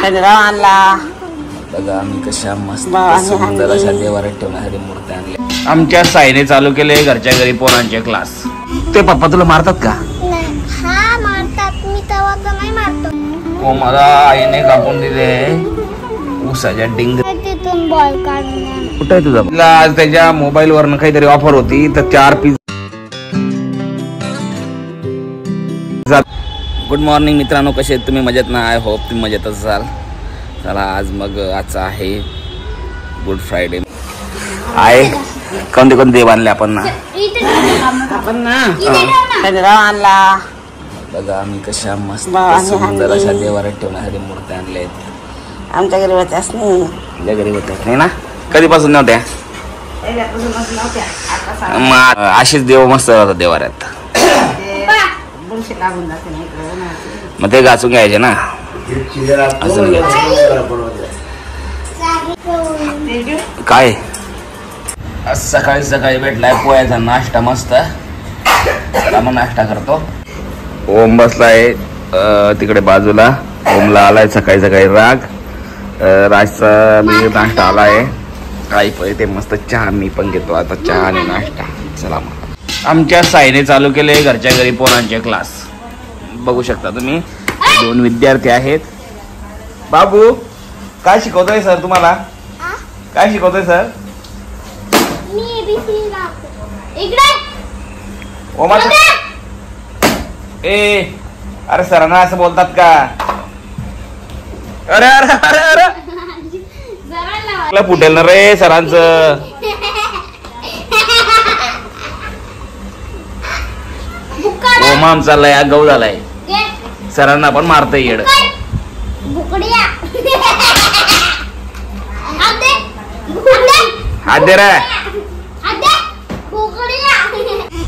आणला बघा आम्ही कशा मस्त सुंदर अशा देवाऱ्यात ठेवण्यासाठी मूर्ती आणली. आमच्या साईने चालू केले घरच्या घरी पोरांचे क्लास. ते पप्पा तुला मारतात का? हा मारतात, मी तेव्हा तर नाही मारतो. हो मला आईने कापून दिले ऊसाच्या डिंग. तिथून बॉल काढून कुठे आहे तुझा? आज त्याच्या मोबाईल वरनं काहीतरी ऑफर होती तर 4 पीस. गुड मॉर्निंग मित्रांनो, कसे आहेत तुम्ही? मजेत ना? आय होप तुम्ही मजेतच असाल. चला आज मग आजचा आहे गुड फ्रायडे आहे. कोणते कोणते देव आणले आपण ना? आपण ना आणला बघा आम्ही कशा मस्त सुंदर अशा देवाऱ्यात ठेवण्यासाठी मूर्ती आणल्या आहेत. आमच्या घरी होत्याच नाही. तुझ्या घरी होत्याच नाही ना? कधीपासून नव्हत्या? मग अशीच देव मस्त होतात देवाऱ्यात. मग ते घासून घ्यायचे ना, असं काय. सकाळी सकाळी भेटलाय पोह्याचा नाश्ता मस्त. चला मग नाश्ता करतो. ओम बसलाय तिकडे बाजूला. ओमला आलाय सकाळी सकाळी राग. राजचा मी नाश्ता आलाय. आई पण ते मस्त चहा मी पण घेतो आता, चहा आणि नाश्ता. चला मग. आमच्या साईने चालू केले घरच्या घरी पोरांचे क्लास. बघू शकता तुम्ही 2 विद्यार्थी आहेत. बाबू काय शिकवतोय सर तुम्हाला? काय शिकवतोय सर? ए अरे सरांना असं बोलतात का? अरे अरे अरे अरे फुटेल ना रे सरांचं. ओमाम चाललाय गौ झालाय. सरांना पण मारतय येड. हात दे रे.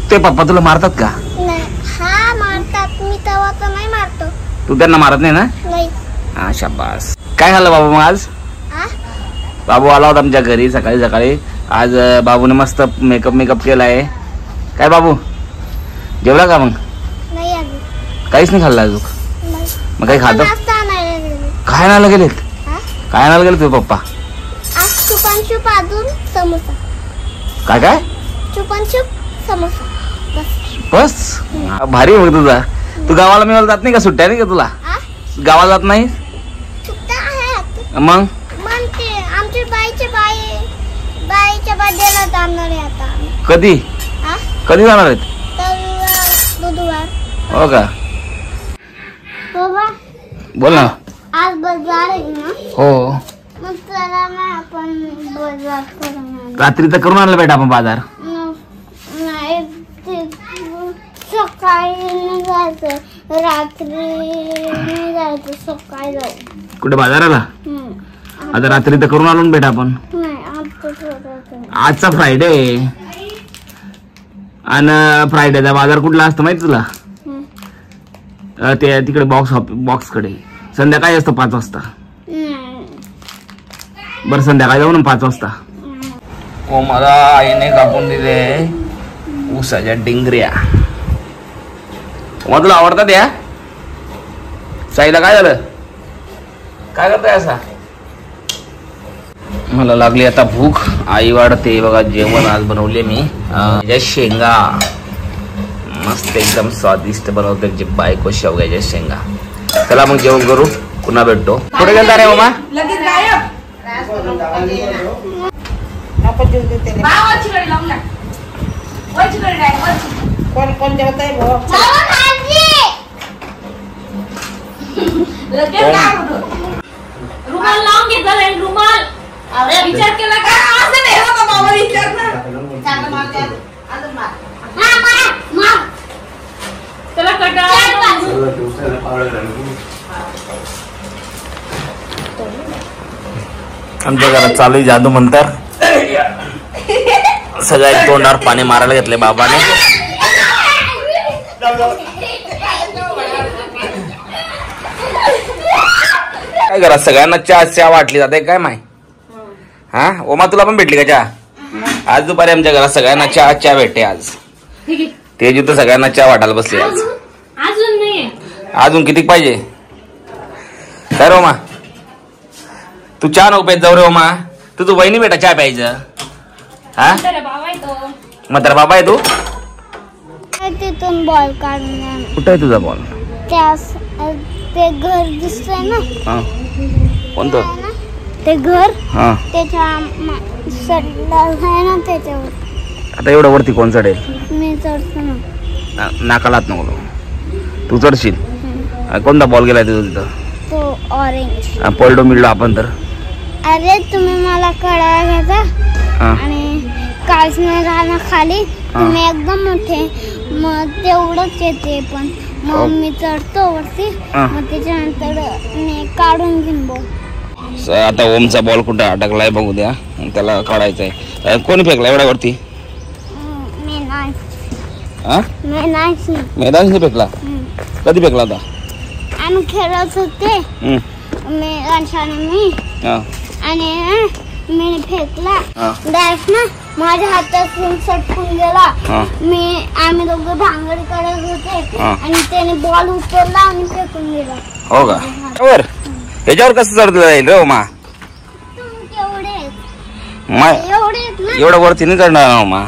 ते पप्पा तुला मारतात का? हा मारतात, मी तेव्हा तर नाही मारतो. तू त्यांना मारत नाही ना? नाही. हा शाबास. काय खाल्लं बाबू मग आज? बाबू आला होता आमच्या घरी सकाळी सकाळी. आज बाबूने मस्त मेकअप केलाय. काय बाबू जेवला का? मग नाही अजून काहीच नाही खाल्लं अजून? मग काही खातो? काय आणायला गेलेत? काय आणायला गेले तुझे पप्पा? आज चुपानचूप अजून समोसा. काय काय? चुपानचूप समोसा बस. भारी मग तुझा. तू गावाला मिळाला जात नाही का? सुट्ट्या नाही का तुला? गावाला जात नाही? मग आमच्या बाईच्या बर्थडेला जाणार आहे आता. कधी कधी जाणार आहेत? बुधवार. हो का? बाबा बोल ना. आज बाजार आहे ना? हो. मग चला ना आपण बाजार करून. रात्री तर करून आणलं बेटा आपण बाजार. नाही सकाळी जायचं, रात्री नाही जायचं, सकाळी जाऊ. कुठे बाजाराला? आता रात्री तर करून आलो बेटा आपण. आजचा फ्रायडे आणि फ्रायडेचा बाजार कुठला असतो माहिती तुला? ते तिकडे बॉक्स कडे संध्याकाळी असतं 5 वाजता. बरं संध्याकाळी जाऊ ना 5 वाजता. हो मला आईने कापून दिले ऊसाच्या डिंगऱ्या. मग तुला आवडतात या? साईला काय झालं? काय करताय असा? मला लागली आता भूक. आई वाढते बघा. जेवण आज बनवले मी. शेंगा मस्त एकदम स्वादिष्ट बनवते जी बायको, शेवग्याच्या शेंगा. चला मग जेवण करू, पुन्हा भेटतो. कुठे गेलता रे मामा? कोण जेवत आहे? रुमाल लावून घेतला रे. रुमाल विचार केला का? असं नाही होतं बाबा. विचार ना. चला कटा. आमच्या घरात चालू आहे जादू म्हणतात. सगळ्या तोंडावर पाणी मारायला घेतले बाबाने. काय घरात सगळ्यांना चहा वाटली जाते काय माय? हा ओमा तुला पण भेटली का चहा? आज दुपारी आमच्या घरात सगळ्यांना चहा भेटते. आज तेजू तर सगळ्यांना चहा वाटायला बसली आज. अजून नाही. अजून किती पाहिजे? काय रे ओमा? तू चहा नको पेत जाऊ रे ओमा. तू वहिनी बेटा चहा प्यायचं. हा बाबा आहे तो. म्हातारा बाबा आहे तू. तिथून बॉल काढून कुठं आहे तुझा बॉल. ते घर दिसतंय ना. हा कोणतं ते घर. हा त्याच्या आहे ना त्याच्यावर. आता एवढं वरती कोण चढेल. मी चढतो ना. नाकाला हात नको तू चढशील. कोणता बॉल गेलाय तुझं तिथं. तो ऑरेंज. पडलो मिळलो आपण तर. अरे तुम्ही मला कळायला घ्यायचा आणि काहीच नाही राहणार खाली. तुम्ही एकदम मोठे मग तेवढंच येते पण मग मी चढतो वरती. मग त्याच्यानंतर मी काढून घेईन बॉल. आता ओमचा बॉल कुठं अटकलाय बघू द्या. त्याला काढायचा आहे. कोणी फेकला एवढ्या वरती. मी नाही. मैदान फेकला. कधी फेकला होता. आम्ही खेळत होते मी आणि मी फेकला डायरेक्ट ना माझ्या हातातून सटकून गेला. आम्ही दोघं भांगड करत होते आणि त्याने बॉल उचलला आणि फेकून गेला. हो का. वर याच्यावर कसं चढता जाईल रे ओमा. एवढं वरती नाही चढणार ओमा.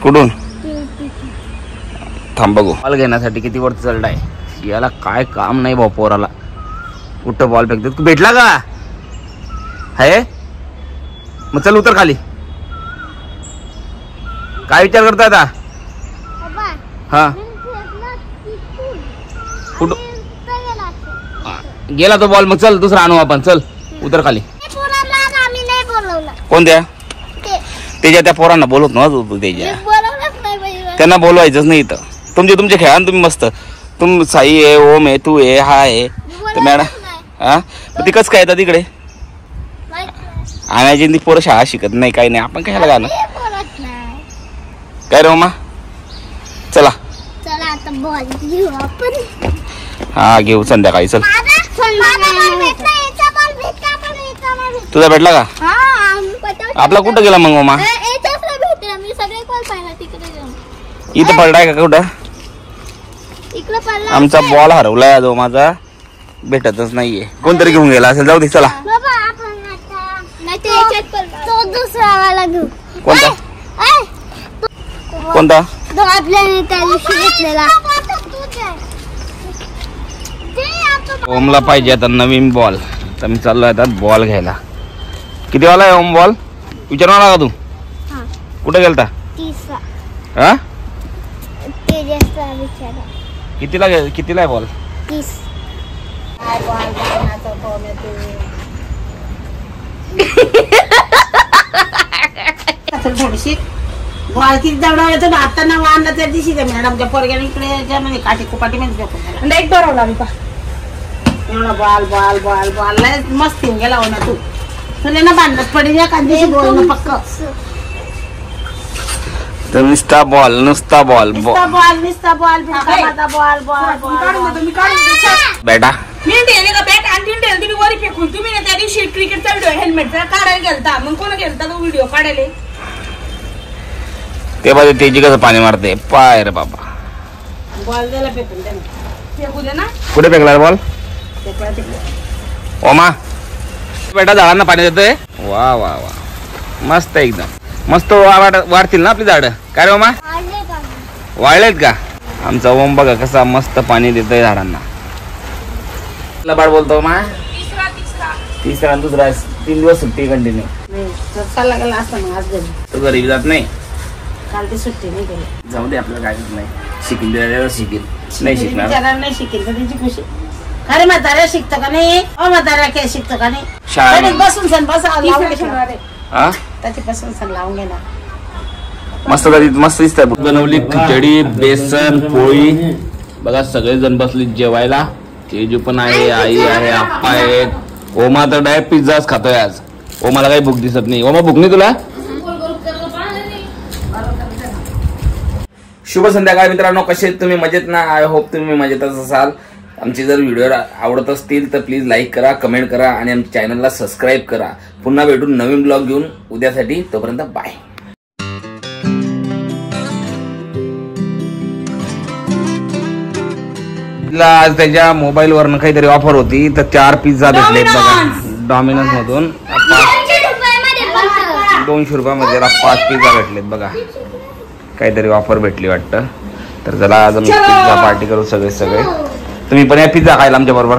कुठून थांब बघू. बॉल घेण्यासाठी किती वरती चढलाय. याला काय काम नाही भाऊ पोराला. कुठं बॉल फेकतो. भेटला का आहे. मग चल उतर खाली. काय विचार करतोय आता. हा कुठं गेला तो बॉल. मग चल दुसरा आणू आपण. चल उतर खाली. कोणत्या त्याच्या त्या पोरांना बोलत नव्हतं त्याच्या. त्यांना बोलवायचंच नाही इथं. तुमचे खेळा तुम्ही मस्त. तुम साई आहे ओम आहे तू आहे हा आहे तर मॅडम. हा ती कसं काय येतात तिकडे आणायची. ती पोरं शाळा शिकत नाही काही नाही. आपण कशाला गाणं काय रे ओमा. चला आता बॉल घेऊ आपण. हा घेऊ संध्याकाळी. चल तुझा भेटला का. आपला कुठं गेला मग ओमा. इथं पडलाय का कुठं. आमचा बॉल हरवलाय जो माझा भेटतच नाहीये. कोणतरी घेऊन गेला असेल. जाऊ दे चला. कोणता कोणता ओमला पाहिजे आता नवीन बॉल. तर मी चाललोय आता बॉल घ्यायला. किती वाला आहे ओम बॉल विचारून आला का तू. कुठे गेलता. हा कितीला आहे बॉल. 30. थोडीशी बॉल किती दवडा येतो ना. आता ना आणला त्या दिवशी त्या मॅडमच्या पोरग्याने इकडे काठी कुपाटी मध्ये एक बरवला मी पा. एवढा बॉल बॉल बॉल बॉल मस्त येऊन गेला हो ना. तू तुला ना बांधत पडेल या कांद्याची बॉल ना पक्क. नुसता बॉल नुसता बॉल नुसता बॉल बॉल बेटा. मी ठेवले का बॅट आणखी ठेवली तुम्ही वरी फेकून. तुम्ही त्या दिवशी क्रिकेटचा व्हिडिओ हेल्मेटचा काढायला गेलता. मग कोण गेलता तो व्हिडिओ काढायला. ते बाजू तेजी कसं पाणी मारते पाय रे बाबा. बॉल द्यायला फेकून फेकू दे ना. कुठे फेकला बॉल ओमा. बेटा झाडांना पाणी देतोय. वा वा वा मस्त एकदम मस्त. वाढतील ना आपली झाडं. काय रे ओमा वाळलेत का. आमचा ओम बघा कसा मस्त पाणी देतोय झाडांना. लबाड बोलतो ओमा. तिसरा दुसरा 3 दिवस सुट्टी कंटिन्यू. चालला गेला असता मग आज घरी. तू घरी जात नाही. काल ती सुट्टी नाही गेली. जाऊ दे आपल्याला काय नाही. शिकेल दिल्यावर शिकेल. नाही शिकणार नाही शिकेल तर त्यांची खुशी. अरे म्हाताऱ्या शिकतो का नाही. म्हाताऱ्या काय शिकतो का नाही. शाळा बसून सण हा त्याच्यापासून सण लावून घेणार. मस्त मस्त दिसत बनवली खिचडी बेसन पोळी. बघा सगळे जण बसले जेवायला. तेजू पण आहे आई आहे आप्पा आहेत. ओमा तर डायरेक्ट पिझ्झाच खातोय आज. ओमाला काही भूक दिसत नाही. ओमा भूक नाही तुला. शुभ संध्याकाळ मित्रांनो. कसे तुम्ही मजेत ना. आय होप तुम्ही मजेतच असाल. आमचे जर व्हिडिओ आवडत असतील तर प्लीज लाईक करा कमेंट करा आणि आमच्या चॅनलला सबस्क्राईब करा. पुन्हा भेटून नवीन ब्लॉग घेऊन उद्यासाठी. तोपर्यंत बाय. आज त्याच्या मोबाईल वरनं काहीतरी ऑफर होती तर 4 पिझ्झा भेटलेत बघा डॉमिनोज मधून 200 रुपयामध्ये त्याला 5 पिझ्झा भेटलेत बघा काहीतरी ऑफर भेटली वाटतं तर चला आज आम्ही पिझ्झा पार्टी करू सगळे तुम्ही पण या पिझ्झा खायला आमच्या बरोबर